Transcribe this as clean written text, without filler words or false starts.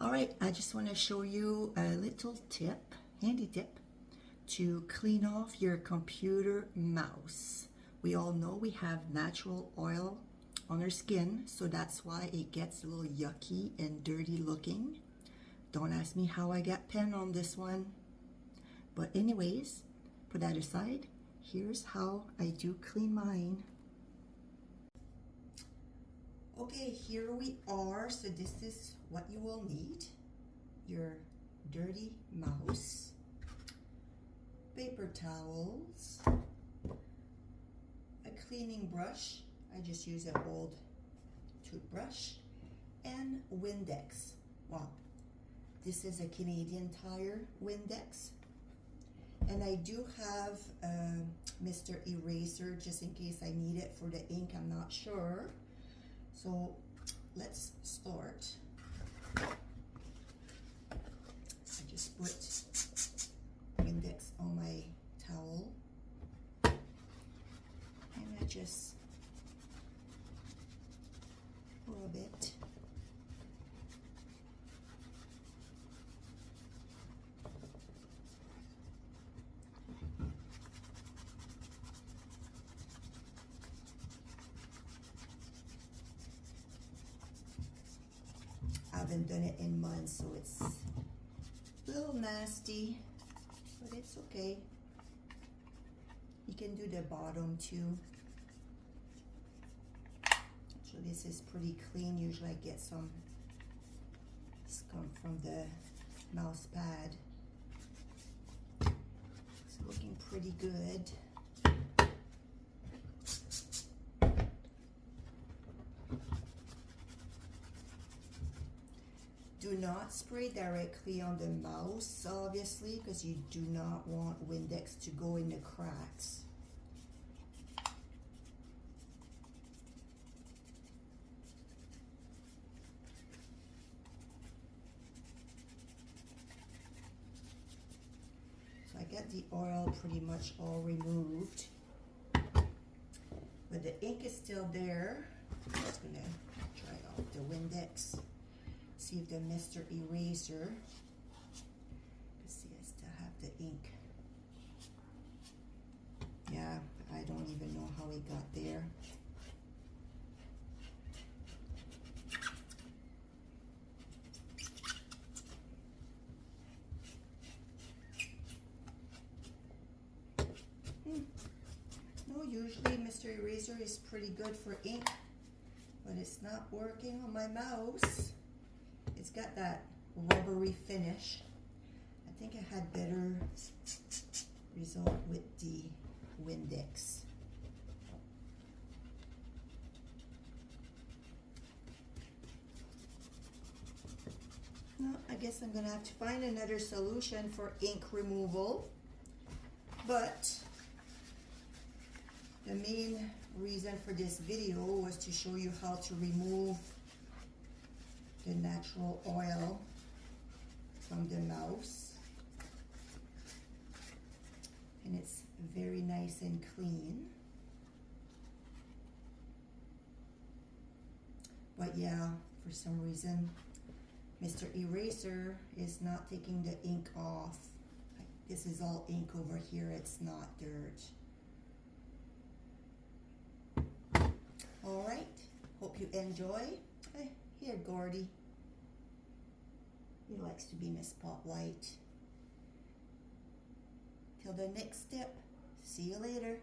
Alright, I just want to show you a little tip, handy tip, to clean off your computer mouse. We all know we have natural oil on our skin, so that's why it gets a little yucky and dirty looking. Don't ask me how I got pen on this one. But anyways, put that aside. Here's how I do clean mine. Okay, here we are. So this is what you will need. Your dirty mouse, paper towels, a cleaning brush. I just use an old toothbrush, and Windex. Wow, this is a Canadian Tire Windex. And I do have Mr. Eraser just in case I need it for the ink. I'm not sure. So let's start. I just put Windex on my towel and I just rub it. I haven't done it in months, so it's a little nasty, but it's okay. You can do the bottom too. So this is pretty clean. Usually I get some scum from the mouse pad. It's looking pretty good. Do not spray directly on the mouse, obviously, because you do not want Windex to go in the cracks. So I got the oil pretty much all removed, but the ink is still there. I'm just gonna try out the Windex. See if the Mr. Eraser, see, I still have the ink. Yeah, I don't even know how it got there. No, usually Mr. Eraser is pretty good for ink, but it's not working on my mouse. It's got that rubbery finish. I think I had better result with the Windex. No, I guess I'm gonna have to find another solution for ink removal. But the main reason for this video was to show you how to remove the natural oil from the mouse, and it's very nice and clean. But yeah, for some reason Mr. Eraser is not taking the ink off. This is all ink over here, it's not dirt. All right, hope you enjoy. Here, Gordy. He likes to be in the spotlight. Till the next step. See you later.